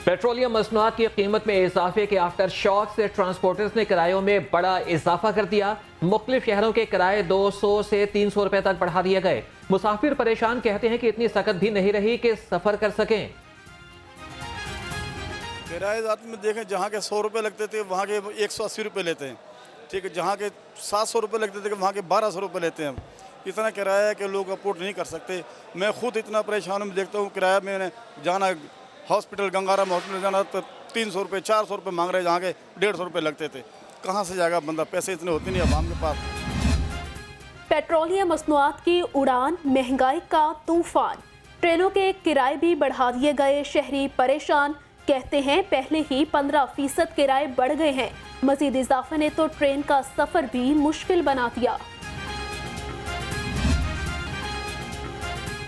Petroleum मसनूआत की कीमत में इजाफे के आफ्टर शॉक से ट्रांसपोर्टर्स ने किरायों में बड़ा इजाफा कर दिया। मुख्तलिफ शहरों के किराए 200 से 300 रुपए तक बढ़ा दिए गए। मुसाफिर परेशान, कहते हैं कि इतनी सख्त भी नहीं रही कि सफर कर सकें। किराए जात में देखें, जहाँ के 100 रुपये लगते थे वहाँ के 180 रुपये लेते हैं। ठीक है, जहाँ के 700 रुपये लगते थे वहाँ के 1200 रुपये लेते हैं। इतना किराया है कि लोग अफोर्ड नहीं कर सकते। मैं खुद इतना परेशान हूँ, देखता हूँ किराया मैंने जाना हॉस्पिटल गंगाराम हॉस्पिटल जाना तो 300 रुपये 400 रुपये मांग रहे, जहाँ के 150 रुपये लगते थे। कहाँ से जाएगा बंदा, पैसे इतने होते नहीं अवाम के पास। पेट्रोलियम मसनूआत की उड़ान, महंगाई का तूफान, ट्रेनों के किराए भी बढ़ा दिए गए। शहरी परेशान, कहते हैं पहले ही 15% किराए बढ़ गए हैं। मजीद इजाफे ने तो ट्रेन का सफर भी मुश्किल बना दिया।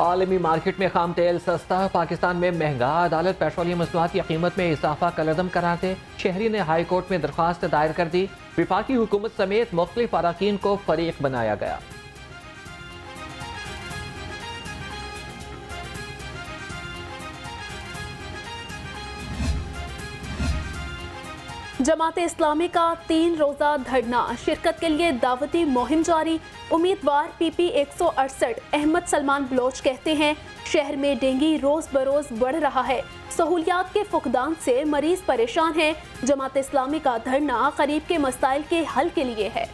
आलमी मार्केट में खाम तेल सस्ता, पाकिस्तान में महंगा। अदालत पेट्रोलियम मसनूआत की कीमत में इजाफा कलअदम करार दे। शहरी ने हाई कोर्ट में दरख्वास्त दायर कर दी। विफाकी हुकूमत समेत मुख्तलिफ अराकीन को फरीक बनाया गया। जमात इस्लामी का 3 रोजा धरना, शिरकत के लिए दावती मुहिम जारी। उम्मीदवार PP 168 अहमद सलमान बलोच कहते हैं शहर में डेंगू रोज बरोज बढ़ रहा है। सहूलियात के फुकदान से मरीज परेशान हैं। जमात इस्लामी का धरना करीब के मसाइल के हल के लिए है।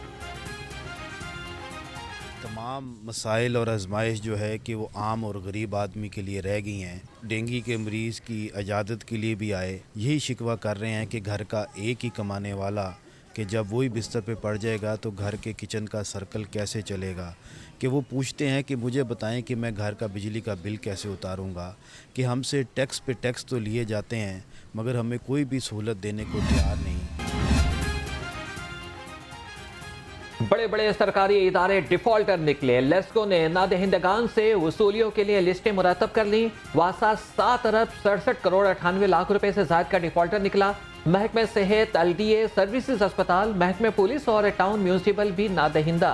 तमाम मसाइल और आजमाइश जो है कि वो आम और गरीब आदमी के लिए रह गई हैं। डेंगू के मरीज़ की इजाज़त के लिए भी आए, यही शिकवा कर रहे हैं कि घर का एक ही कमाने वाला कि जब वही बिस्तर पे पड़ जाएगा तो घर के किचन का सर्कल कैसे चलेगा। कि वो पूछते हैं कि मुझे बताएं कि मैं घर का बिजली का बिल कैसे उतारूंगा। कि हमसे टैक्स पे टैक्स तो लिए जाते हैं मगर हमें कोई भी सहूलत देने को तैयार नहीं। बड़े बड़े सरकारी इदारे डिफॉल्टर निकले। लेस्को ने नादहिंदगान से वसूलियों के लिए लिस्टें मुरतब कर ली। वासा 7 अरब 67 करोड़ 98 लाख रुपए से ज्यादा का डिफॉल्टर निकला। महकमे सेहत, LDA सर्विसेज अस्पताल, महकमे पुलिस और टाउन म्यूनिसिपल भी नादहिंदा।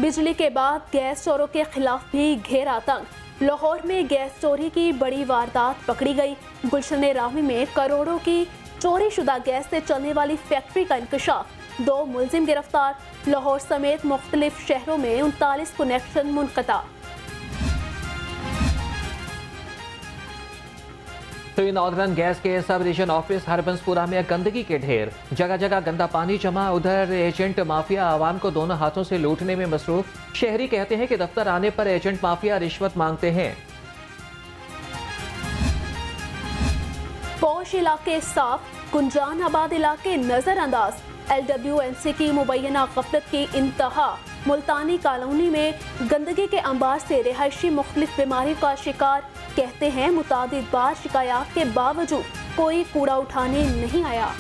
बिजली के बाद गैस चोरों के खिलाफ भी घेर आतंक। लाहौर में गैस चोरी की बड़ी वारदात पकड़ी गई। गुलशन रावी में करोड़ों की चोरी शुदा गैस से चलने वाली फैक्ट्री का इंकशाफ। 2 मुलजिम गिरफ्तार। लाहौर समेत मुख्तलिफ शहरों में 39 कनेक्शन मुनक़ता। नॉर्दर्न गैस के सब डिवीजन ऑफिस हरबंसपुरा में गंदगी के ढेर, जगह जगह गंदा पानी जमा। उधर एजेंट माफिया आवाम को दोनों हाथों से लूटने में मसरूफ। शहरी कहते हैं कि दफ्तर आने पर एजेंट माफिया रिश्वत मांगते हैं। पौश इलाके साफ, कुंजान आबाद इलाके नजरअंदाज। LWNC की मुबैना गफलत की इंतहा। मुल्तानी कॉलोनी में गंदगी के अंबार से रिहायशी मुख्तलिफ बीमारी का शिकार। कहते हैं मुतादिद बार शिकायत के बावजूद कोई कूड़ा उठाने नहीं आया।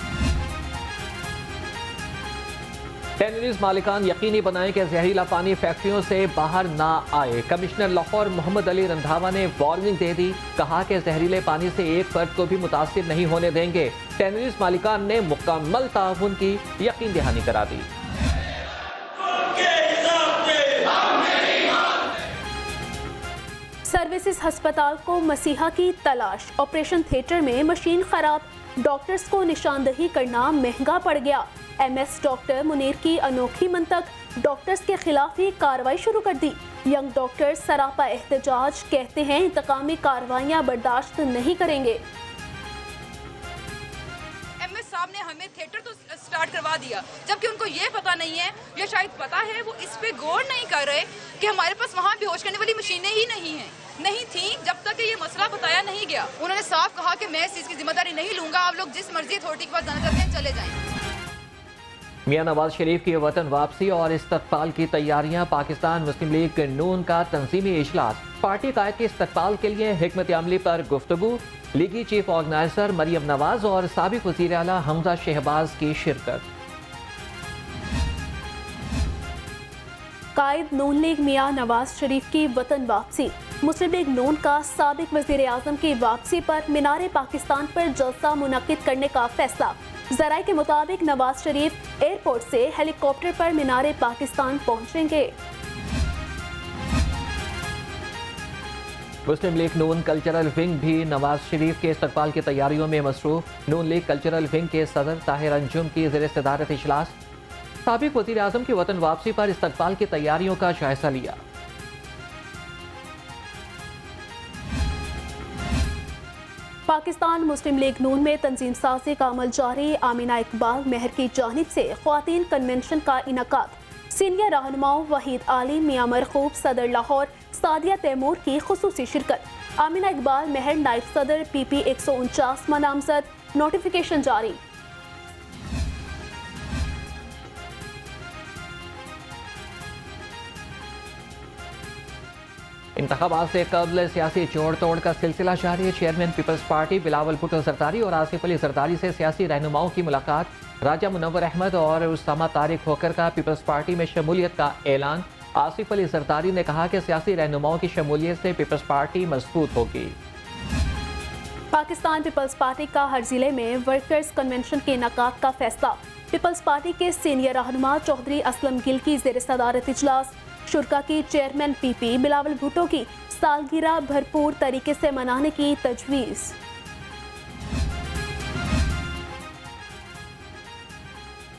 टेनरीज मालिकान यकीनी बनाएं कि जहरीला पानी फैक्ट्रियों से बाहर ना आए। कमिश्नर लाहौर मोहम्मद अली रंधावा ने वार्निंग दे दी। कहा कि जहरीले पानी से एक फर्द को भी मुतासिर नहीं होने देंगे। टेनरीज मालिकान ने मुकम्मल ताउन की यकीन दहानी करा दी। सर्विसेज अस्पताल को मसीहा की तलाश। ऑपरेशन थिएटर में मशीन खराब, डॉक्टर्स को निशानदही करना महंगा पड़ गया। MS डॉक्टर मुनीर की अनोखी मंतक, डॉक्टर्स के खिलाफ ही कार्रवाई शुरू कर दी। यंग डॉक्टर्स सरापा एहतजाज, कहते हैं इंतकामी कार्रवाइयां बर्दाश्त नहीं करेंगे। MS साहब ने हमें थिएटर तो स्टार्ट करवा दिया, जबकि उनको ये पता नहीं है या शायद पता है, वो इस पे गौर नहीं कर रहे कि हमारे पास वहाँ बेहोश करने वाली मशीनें ही नहीं थी जब तक ये मसला बताया नहीं गया। उन्होंने साफ कहा कि मैं इस चीज़ की जिम्मेदारी नहीं लूंगा, आप लोग जिस मर्जी अथॉरिटी के पास जाना चाहते हैं चले जाएं। मियां नवाज शरीफ की वतन वापसी और इस्तकबाल की तैयारियां। पाकिस्तान मुस्लिम लीग नून का तंजीमी इजलास। पार्टी कायद के इस्तकबाल के लिए हिकमत अमली पर गुफ्तगू। लीगी चीफ ऑर्गेनाइजर मरियम नवाज और साबिक वज़ीर आला हमजा शहबाज की शिरकत। कायद नून लीग मियां नवाज शरीफ की वतन वापसी। मुस्लिम लीग नून का साबिक वज़ीर आज़म की वापसी पर मीनार पाकिस्तान पर जलसा मुनक्किद करने का फैसला। ज़राए के मुताबिक नवाज शरीफ एयरपोर्ट से हेलीकॉप्टर पर मीनार पाकिस्तान पहुंचेंगे। मुस्लिम लीग नून कल्चरल विंग भी नवाज शरीफ के इस्तकबाल की तैयारियों में मसरूफ। नून लीग कल्चरल विंग के सदर ताहिर अंजुम की ज़ेर सदारत इजलास। साबिक वज़ीर आज़म की वतन वापसी पर इस्तकबाल की तैयारियों का जायजा लिया। पाकिस्तान मुस्लिम लीग नून में तंजीम साजी का अमल जारी। आमिना इकबाल महर की जानिब से ख्वातीन कन्वेंशन का इनकाद। सीनियर रहनुमाओं वहीद आलिम, मियां मरखूब, सदर लाहौर सादिया तैमूर की खुसूसी शिरकत। आमिना इकबाल महर नायब सदर PP 149 नामजद। नोटिफिकेशन जारी। इंतखाबात से कबल सियासी जोड़ तोड़ का सिलसिला जारी। चेयरमैन पीपल्स पार्टी बिलावल भुट्टो जरदारी और आसिफ अली जरदारी से सियासी रहनुमाओं की मुलाकात। राजा मुनव्वर अहमद और उसामा तारिक होकर का पीपल्स पार्टी में शमूलियत का ऐलान। आसिफ अली जरदारी ने कहा कि सियासी रहनुमाओं की शमूलियत से पीपल्स पार्टी मजबूत होगी। पाकिस्तान पीपल्स पार्टी का हर जिले में वर्कर्स कन्वेंशन के इनकाद का फैसला। पीपल्स पार्टी के सीनियर रहनुमा चौधरी असलम गिल की ज़ेर सदारत इजलास। शुरा की चेयरमैन PP बिलावल भुट्टो की सालगिरह भरपूर तरीके से मनाने की तजवीज़।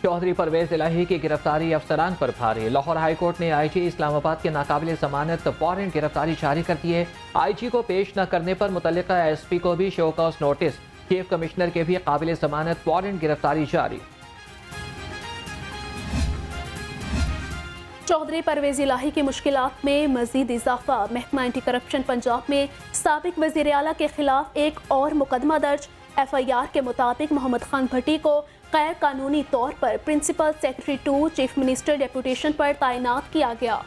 चौधरी परवेज इलाही की गिरफ्तारी अफसरान पर भारी। लाहौर हाई कोर्ट ने IG इस्लामाबाद के नाकाबिल जमानत वारंट गिरफ्तारी जारी कर दिए। IG को पेश न करने पर मुतल्लिका SP को भी शोकॉज नोटिस। चीफ कमिश्नर के भी काबिल जमानत वारंट गिरफ्तारी जारी। चौधरी परवेज इलाही की मुश्किलात में मजीद इजाफा। महकमा एंटी करप्शन पंजाब में साबिक वजीर आला के खिलाफ एक और मुकदमा दर्ज। FIR के मुताबिक मोहम्मद खान भट्टी को गैर कानूनी तौर पर principal secretary 2 chief minister deputation पर तैनात किया गया।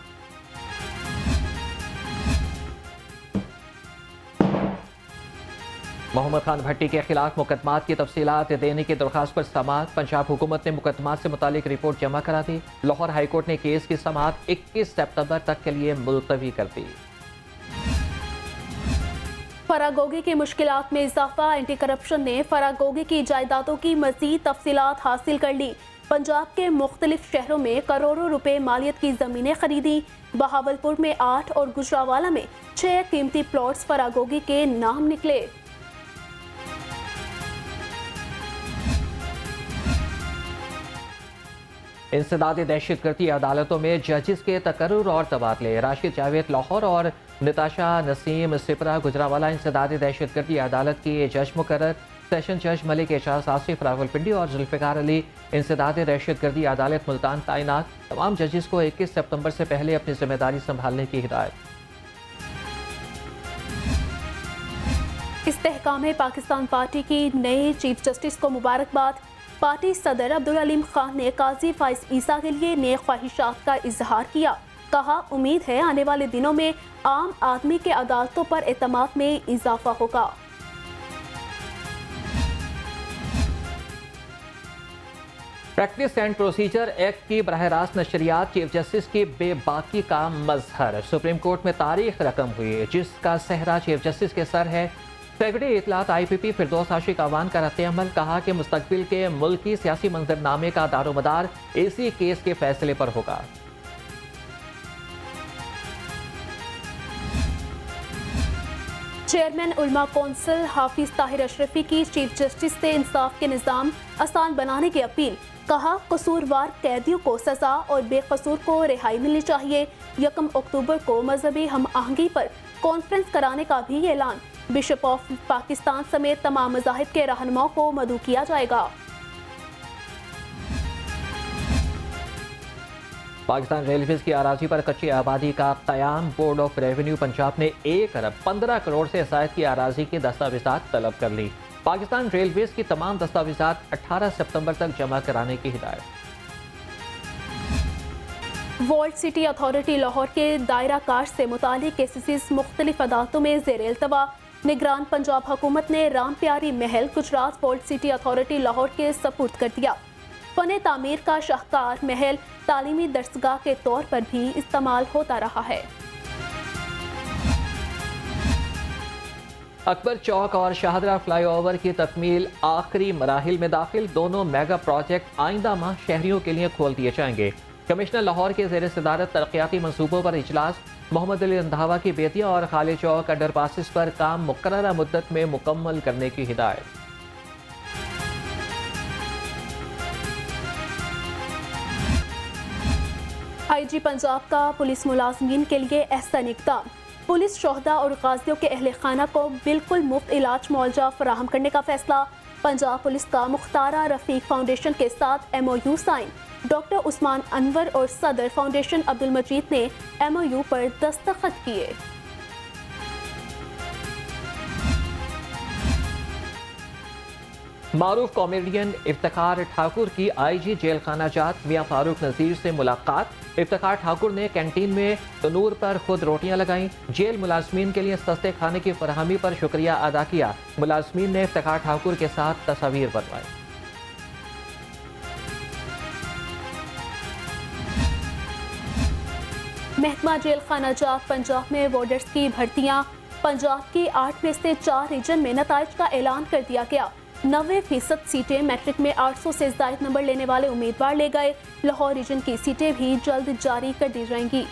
मोहम्मद खान भट्टी के खिलाफ मुकदमात की तफसीलात देने की दरख्वास्त पर समाअत। पंजाब हुकूमत ने मुकदमात से मुतालिक रिपोर्ट जमा करा दी। लाहौर हाई कोर्ट ने केस की समाअत 21 सितंबर तक के लिए मुलतवी कर दी। फरागोगी की मुश्किलात में इजाफा। एंटी करप्शन ने फरागोगी की जायदादों की मजीद तफसीलात हासिल कर ली। पंजाब के मुख्तलिफ शहरों में करोड़ों रुपए मालियत की ज़मीनें खरीदी। बहावलपुर में 8 और गुजरावाला में 6 कीमती प्लॉट्स फरागोगी के नाम निकले। इंसदादी दहशतगर्दी अदालतों में जजेस के तकर्रुर और तबादले। राशिद जावेद लाहौर और नताशा नसीम सिपरा गुजरावाला इंसदादी दहशतगर्दी अदालत की जज मुकर्रर। सेशन जज मलिक एजाज आसिफ रावलपिंडी और जुल्फ़िकार अली इंसदादी दहशतगर्दी अदालत मुल्तान तैनात। तमाम जजेस को 21 सितंबर से पहले अपनी जिम्मेदारी संभालने की हिदायत। इस्तेहकाम पाकिस्तान पार्टी की नए चीफ जस्टिस को मुबारकबाद। पार्टी सदर अब्दुल अलीम खान ने काजी फाइज ईसा के लिए नेक ख्वाहिशात का इजहार किया। कहा, उम्मीद है आने वाले दिनों में आम आदमी के अदालतों पर एतमाद में इजाफा होगा। प्रैक्टिस एंड प्रोसीजर एक्ट की बराह रास्त नशरियात चीफ जस्टिस की बेबाकी का मजहर। सुप्रीम कोर्ट में तारीख रकम हुई जिसका सहरा चीफ जस्टिस के सर है। सेक्रेटरी इतलात IPP फिरदौस आशिक अवान का रद्द-ए-अमल। कहा कि मुस्तकबिल के मुल्की सियासी मंजरनामे का दारोमदार इसी केस के फैसले पर होगा। चेयरमैन उलमा कौंसिल हाफिज ताहिर अशरफी की चीफ जस्टिस से इंसाफ के निज़ाम आसान बनाने की अपील। कहा, कसूरवार कैदियों को सजा और बेकसूर को रिहाई मिलनी चाहिए। 1 अक्टूबर को मजहबी हम आहंगी पर कॉन्फ्रेंस कराने का भी ऐलान। बिशप ऑफ पाकिस्तान समेत तमाम मज़ाहिब के रहनुमाओं को मदऊ किया जाएगा। पाकिस्तान रेलवेज की अराजी पर कच्ची आबादी का क़याम। बोर्ड ऑफ रेवेन्यू पंजाब ने 1 अरब 15 करोड़ से ज़ायद की अराजी की दस्तावेजात तलब कर ली। पाकिस्तान रेलवेज की तमाम दस्तावेजात 18 सितंबर तक जमा कराने की हिदायत। वर्ल्ड सिटी अथॉरिटी लाहौर के दायरा कार से मुतालिक केसेस मुख्तलिफ अदालतों में ज़ेर इल्तवा। निगरान पंजाब हुकूमत ने राम प्यारी महल Gujarat world city authority Lahore के सपुर्द कर दिया। फने तामीर का शाहकार महल तालीमी दरसगाह के तौर पर भी इस्तेमाल होता रहा है। अकबर चौक और शाहदरा फ्लाईओवर की तकमील आखिरी मराहिल में दाखिल। दोनों मेगा प्रोजेक्ट आइंदा माह शहरियों के लिए खोल दिए जाएंगे। कमिश्नर लाहौर के ज़ेर सदारत तरक्याती मनसूबों पर इजलास। मोहम्मद अली रंधावा की बेतिया और खाली चौक अंडरपासिस पर काम मुकर्ररा मुद्दत में मुकम्मल करने की हिदायत। IG पंजाब का पुलिस मुलाजमीन के लिए एहसन इक़दाम। पुलिस शोहदा और गाजियों के अहले खाना को बिल्कुल मुफ्त इलाज मुआवजा फराहम करने का फैसला। पंजाब पुलिस का मुख्तारा रफीक फाउंडेशन के साथ MOU sign. Doctor Usman Anwar और सदर फाउंडेशन अब्दुल मजीद ने MOU पर दस्तखत किए। मारूफ कॉमेडियन इफ्तिखार ठाकुर की IG जेल खाना जात मियां फारूक नज़ीर से मुलाकात। इफ्तिखार ठाकुर ने कैंटीन में तनूर पर खुद रोटियां लगाईं। जेल मुलाजमीन के लिए सस्ते खाने की फरहमी पर शुक्रिया अदा किया। मुलाजमीन ने इफ्तिखार ठाकुर के साथ तस्वीर बनवाई। महकमा जेल खाना जात पंजाब में वार्डर्स की भर्तियां। पंजाब की 8 में से 4 रीजन में नताइज का ऐलान कर दिया गया। 90% सीटें मैट्रिक में 800 से ज़ायद नंबर लेने वाले उम्मीदवार ले गए। लाहौर रीजन की सीटें भी जल्द जारी कर दी जाएंगी।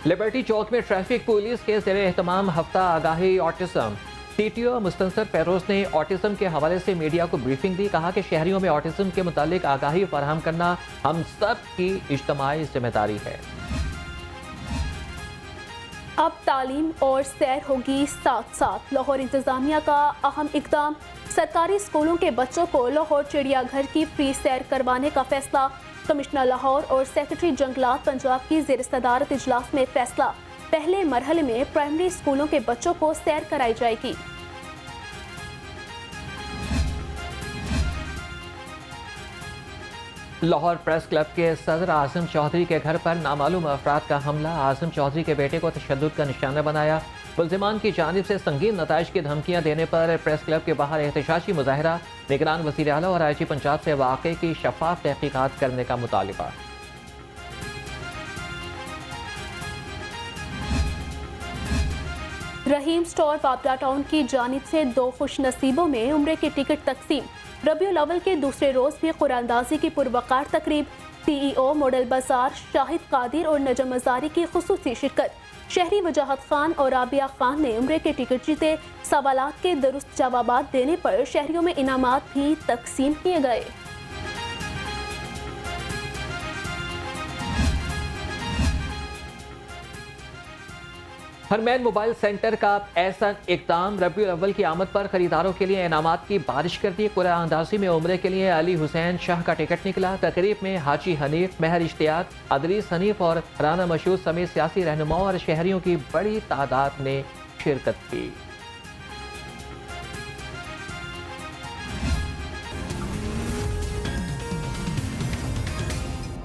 लिबर्टी चौक में ट्रैफिक पुलिस के ज़ेरे एहतमाम हफ्ता आगाही ऑटिज्म। CTO मुस्तनसर फेरोज ने ऑटिज्म के हवाले से मीडिया को ब्रीफिंग दी। कहा कि शहरियों में ऑटिज्म के मुतालिक आगाही फराहम करना हम सब की इज्तमाई जिम्मेदारी है। अब तालीम और सैर होगी साथ साथ। लाहौर इंतजामिया का अहम इकदाम। सरकारी स्कूलों के बच्चों को लाहौर चिड़ियाघर की फ्री सैर करवाने का फैसला। कमिश्नर लाहौर और सेक्रेटरी जंगलात पंजाब की ज़ेर सदारत इजलास में फैसला। पहले मरहले में प्राइमरी स्कूलों के बच्चों को सैर कराई जाएगी। लाहौर प्रेस क्लब के सदर आज़म चौधरी के घर पर नामालूम अफराद का हमला। आज़म चौधरी के बेटे को तशद्दुद का निशाना बनाया। मुल्ज़िमान की जानिब से संगीन नताइज की धमकियां देने पर प्रेस क्लब के बाहर एहतजाजी मुजाहरा। निगरान वज़ीर आला और IG पंजाब से वाक़े की शफाफ तहकीकात करने का मुतालिबा। रहीम स्टोर बाबरा टाउन की जानिब से 2 खुश नसीबों में उम्रे की टिकट तकसीम। रबीउल अव्वल के दूसरे रोज भी कुरानदाजी की पुरवकार तकरीब। CEO मॉडल बाजार शाहिद कादिर और नजम मजारी की खुसूसी शिरकत। शहरी वजाहत खान और राबिया खान ने उम्रे के टिकट जीते। सवालात के दुरुस्त जवाबात देने पर शहरियों में इनामात भी तकसीम किए गए। हरमैन मोबाइल सेंटर का ऐसा इक़दाम रबीउल अव्वल की आमद पर खरीदारों के लिए इनामात की बारिश कर दी। कुरान अंदाजी में उम्रे के लिए अली हुसैन शाह का टिकट निकला। तकरीब में हाजी हनीफ, महर इश्तियाक, अदरीस हनीफ और राना मशहूद समेत सियासी रहनुमाओं और शहरियों की बड़ी तादाद ने शिरकत की।